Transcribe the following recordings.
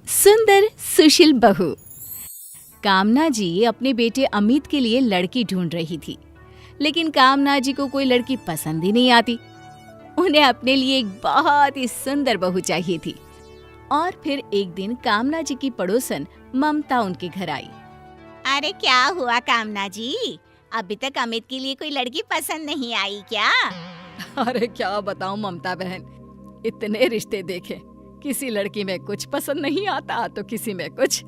सुंदर सुशील बहू। कामना जी अपने बेटे अमित के लिए लड़की ढूंढ रही थी, लेकिन कामना जी को कोई लड़की पसंद ही नहीं आती। उन्हें अपने लिए एक बहुत ही सुंदर बहू चाहिए थी। और फिर एक दिन कामना जी की पड़ोसन ममता उनके घर आई। अरे क्या हुआ कामना जी, अभी तक अमित के लिए कोई लड़की पसंद नहीं आई क्या? अरे क्या बताऊं ममता बहन, इतने रिश्ते देखे, किसी लड़की में कुछ पसंद नहीं आता तो किसी में कुछ।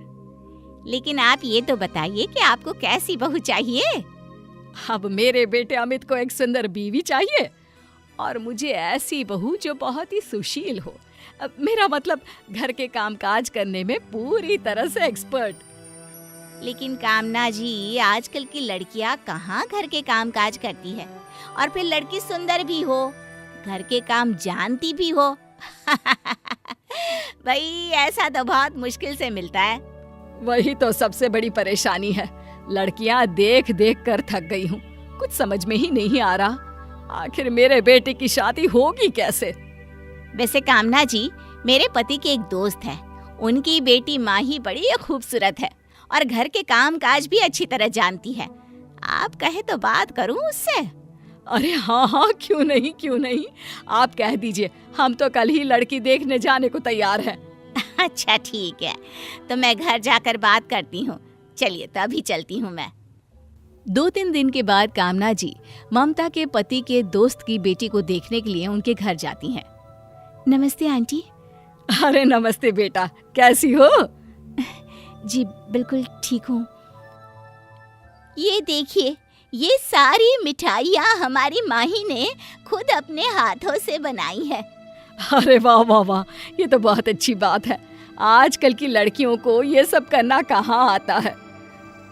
लेकिन आप ये तो बताइए कि आपको कैसी बहू चाहिए? अब मेरे बेटे अमित को एक सुंदर बीवी चाहिए और मुझे ऐसी बहू जो बहुत ही सुशील हो। अब मेरा मतलब घर के कामकाज करने में पूरी तरह से एक्सपर्ट। लेकिन कामना जी, आजकल की लड़कियां कहाँ घर के कामकाज करती है, और फिर लड़की सुंदर भी हो, घर के काम जानती भी हो। भाई ऐसा तो बहुत मुश्किल से मिलता है। वही तो सबसे बड़ी परेशानी है, लड़कियां देख देख कर थक गई हूँ। कुछ समझ में ही नहीं आ रहा, आखिर मेरे बेटे की शादी होगी कैसे? वैसे कामना जी, मेरे पति के एक दोस्त है, उनकी बेटी माही बड़ी खूबसूरत है और घर के काम काज भी अच्छी तरह जानती है। आप कहे तो बात करूं उससे? अरे हाँ, क्यों नहीं, आप कह दीजिए, हम तो कल ही लड़की देखने जाने को तैयार हैं। अच्छा ठीक है, तो मैं घर जाकर बात करती हूँ। चलिए तो अभी चलती हूँ मैं। 2-3 दिन के बाद कामना जी ममता के पति के दोस्त की बेटी को देखने के लिए उनके घर जाती हैं। नमस्ते आंटी। अरे नमस्ते बेटा, कैसी हो? जी बिल्कुल ठीक हूँ। ये देखिए, ये सारी मिठाइयाँ हमारी माही ने खुद अपने हाथों से बनाई है। अरे वाह वाह वाह, ये तो बहुत अच्छी बात है। आजकल की लड़कियों को ये सब करना कहाँ आता है।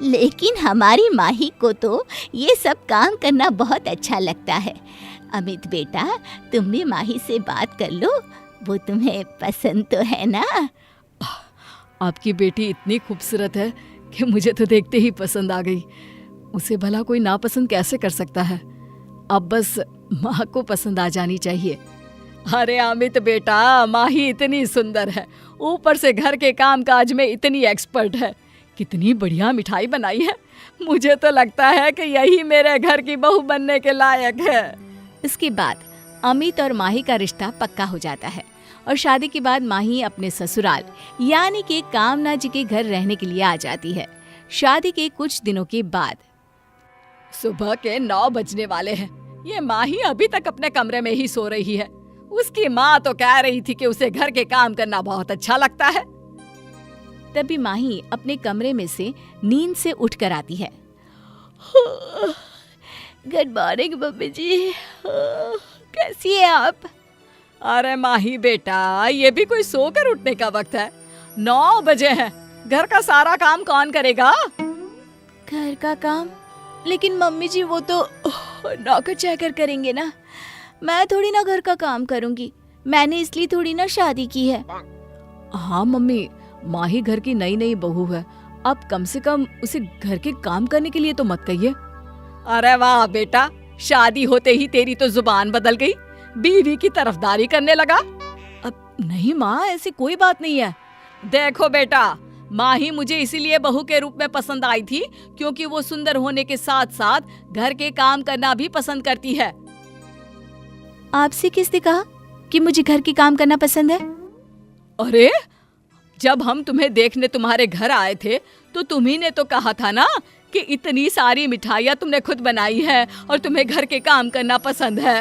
लेकिन हमारी माही को तो ये सब काम करना बहुत अच्छा लगता है। अमित बेटा, तुम भी माही से बात कर लो, वो तुम्हें पसंद तो है ना? आपकी बेटी इतनी खूबसूरत है कि मुझे तो देखते ही पसंद आ गई। उसे भला कोई नापसंद कैसे कर सकता है? अब बस माँ को पसंद आ जानी चाहिए। अरे अमित बेटा, माही इतनी सुंदर है, ऊपर से घर के कामकाज में इतनी एक्सपर्ट है, कितनी बढ़िया मिठाई बनाई है। मुझे तो लगता है कि यही मेरे घर की बहू बनने के लायक है। इसके बाद अमित और माही का रिश्ता पक्का हो जाता है और शादी के बाद माही अपने ससुराल यानी कि कामना जी के घर रहने के लिए आ जाती है। शादी के कुछ दिनों के बाद सुबह के 9 बजने वाले हैं। ये माही अभी तक अपने कमरे में ही सो रही है। उसकी माँ तो कह रही थी कि उसे घर के काम करना बहुत अच्छा लगता है। तभी माही अपने कमरे में से नींद से उठकर आती है। गुड मॉर्निंग मम्मी जी, कैसी है आप? अरे माही बेटा, ये भी कोई सोकर उठने का वक्त है? 9 बजे हैं, घर का सारा काम कौन करेगा? घर का काम? लेकिन मम्मी जी, वो तो नौकर चाकर करेंगे ना, मैं थोड़ी ना घर का काम करूंगी। मैंने इसलिए थोड़ी ना शादी की है। हाँ मम्मी, माही घर की नई बहू है, अब कम से कम उसे घर के काम करने के लिए तो मत कहिए। अरे वाह बेटा, शादी होते ही तेरी तो जुबान बदल गई, बीवी की तरफदारी करने लगा। अब नहीं माँ, ऐसी कोई बात नहीं है। देखो बेटा, माही मुझे इसीलिए बहू के रूप में पसंद आई थी क्योंकि वो सुंदर होने के साथ साथ घर के काम करना भी पसंद करती है। आपसे किसने कहा कि मुझे घर के काम करना पसंद है? अरे, जब हम तुम्हें देखने तुम्हारे घर आए थे तो तुम्ही ने तो कहा था ना कि इतनी सारी मिठाइयाँ तुमने खुद बनाई है और तुम्हें घर के काम करना पसंद है।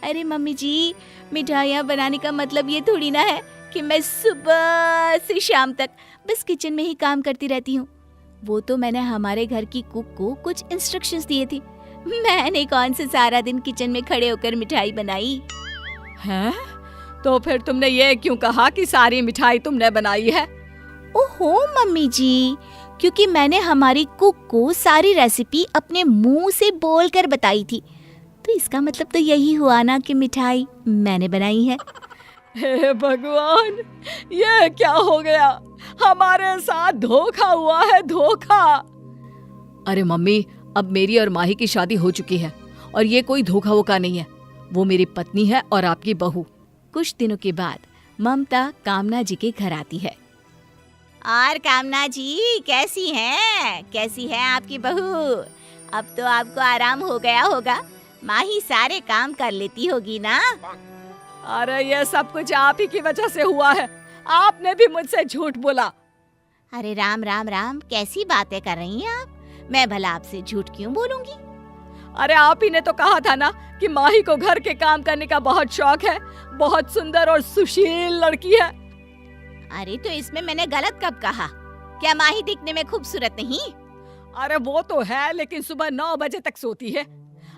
अरे मम्मी जी, मिठाइयाँ बनाने का मतलब ये थोड़ी ना है कि मैं सुबह से शाम तक बस किचन में ही काम करती रहती हूँ। वो तो मैंने हमारे घर की कुक को कुछ इंस्ट्रक्शंस दिए थे। मैंने कौन से सारा दिन किचन में खड़े होकर मिठाई बनाई है? तो फिर तुमने ये क्यों कहा कि सारी मिठाई तुमने बनाई है? ओहो मम्मी जी, क्योंकि मैंने हमारी कुक को सारी रेसिपी अपने मुंह से बोलकर बताई थी, तो इसका मतलब तो यही हुआ ना कि मिठाई मैंने बनाई है। हे भगवान, ये क्या हो गया? हमारे साथ धोखा हुआ है, धोखा। अरे मम्मी, अब मेरी और माही की शादी हो चुकी है और ये कोई धोखा वोखा नहीं है। वो मेरी पत्नी है और आपकी बहू। कुछ दिनों के बाद ममता कामना जी के घर आती है। और कामना जी कैसी है आपकी बहू? अब तो आपको आराम हो गया होगा, माही सारे काम कर लेती होगी ना? अरे ये सब कुछ आप ही की वजह से हुआ है, आपने भी मुझसे झूठ बोला। अरे राम राम राम, कैसी बातें कर रही हैं आप? मैं भला आपसे झूठ क्यों बोलूंगी? अरे आप ही ने तो कहा था ना कि माही को घर के काम करने का बहुत शौक है, बहुत सुंदर और सुशील लड़की है। अरे तो इसमें मैंने गलत कब कहा? क्या माही दिखने में खूबसूरत नहीं? अरे वो तो है, लेकिन सुबह 9 बजे तक सोती है।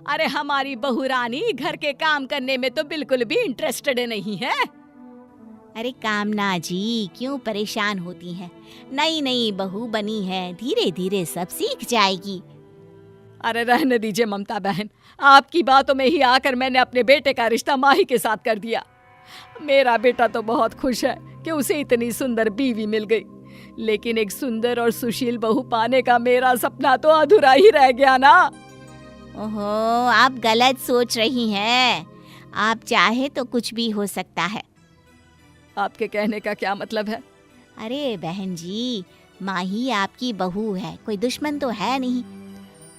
अरे हमारी बहू रानी घर के काम करने में तो बिल्कुल भी इंटरेस्टेड नहीं है। अरे कामना जी क्यों परेशान होती हैं? नई नई बहू बनी है, धीरे धीरे सब सीख जाएगी। अरे रहने दीजिए ममता बहन, आपकी बातों में ही आकर मैंने अपने बेटे का रिश्ता माही के साथ कर दिया। मेरा बेटा तो बहुत खुश है कि उसे इतनी सुंदर बीवी मिल गई, लेकिन एक सुंदर और सुशील बहू पाने का मेरा सपना तो अधूरा ही रह गया ना। ओहो, आप गलत सोच रही हैं। आप चाहे तो कुछ भी हो सकता है। आपके कहने का क्या मतलब है? अरे बहन जी, माही आपकी बहू है, कोई दुश्मन तो है नहीं।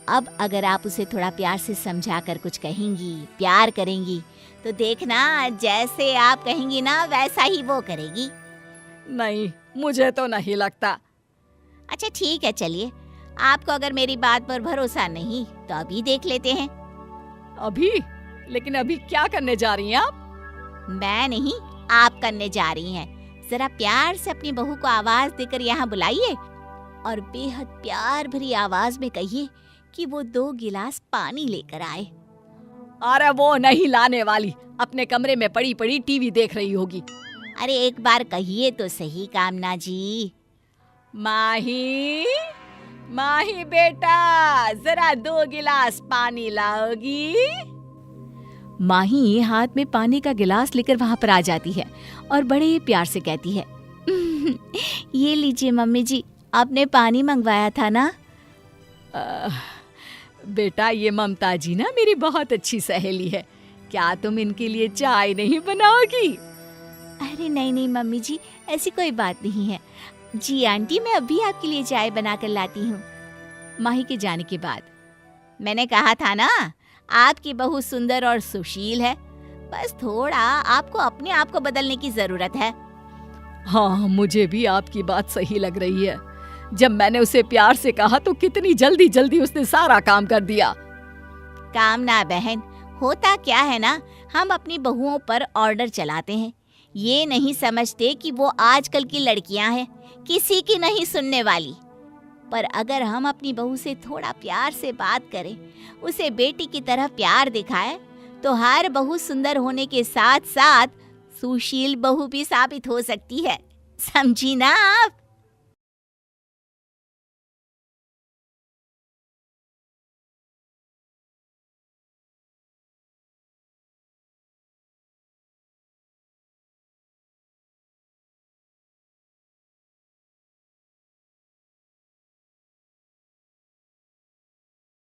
अब अगर आप उसे थोड़ा प्यार से समझा कर कुछ कहेंगी, प्यार करेंगी, तो देखना जैसे आप कहेंगी ना वैसा ही वो करेगी। नहीं, मुझे तो नहीं लगता। अच्छा ठीक है, चलिए, आपको अगर मेरी बात पर भरोसा नहीं तो अभी देख लेते हैं। अभी? लेकिन अभी क्या करने जा रही हैं आप? मैं नहीं, आप करने जा रही हैं। जरा प्यार से अपनी बहू को आवाज देकर यहाँ बुलाइए और बेहद प्यार भरी आवाज में कहिए कि वो 2 गिलास पानी लेकर आए। अरे वो नहीं लाने वाली, अपने कमरे में पड़ी पड़ी टीवी देख रही होगी। अरे एक बार कहिए तो सही कामना जी। माही, माही बेटा, जरा 2 गिलास पानी लाओगी? माही हाथ में पानी का गिलास लेकर वहां पर आ जाती है और बड़े प्यार से कहती है, ये लीजिए मम्मी जी, आपने पानी मंगवाया था ना? बेटा, ये ममता जी ना मेरी बहुत अच्छी सहेली है, क्या तुम इनके लिए चाय नहीं बनाओगी? अरे नहीं नहीं मम्मी जी, ऐसी कोई बात नहीं है। जी आंटी, मैं अभी आपके लिए चाय बनाकर लाती हूँ। माही के जाने के बाद मैंने कहा था ना, आपकी बहू सुंदर और सुशील है, बस थोड़ा आपको अपने आप को बदलने की जरूरत है। हाँ, मुझे भी आपकी बात सही लग रही है। जब मैंने उसे प्यार से कहा तो कितनी जल्दी जल्दी उसने सारा काम कर दिया। कामना बहन, होता क्या है ना, हम अपनी बहुओं पर ऑर्डर चलाते हैं, ये नहीं समझते कि वो आजकल की लड़कियां हैं, किसी की नहीं सुनने वाली। पर अगर हम अपनी बहू से थोड़ा प्यार से बात करें, उसे बेटी की तरह प्यार दिखाएं, तो हर बहू सुंदर होने के साथ साथ सुशील बहू भी साबित हो सकती है। समझी ना आप?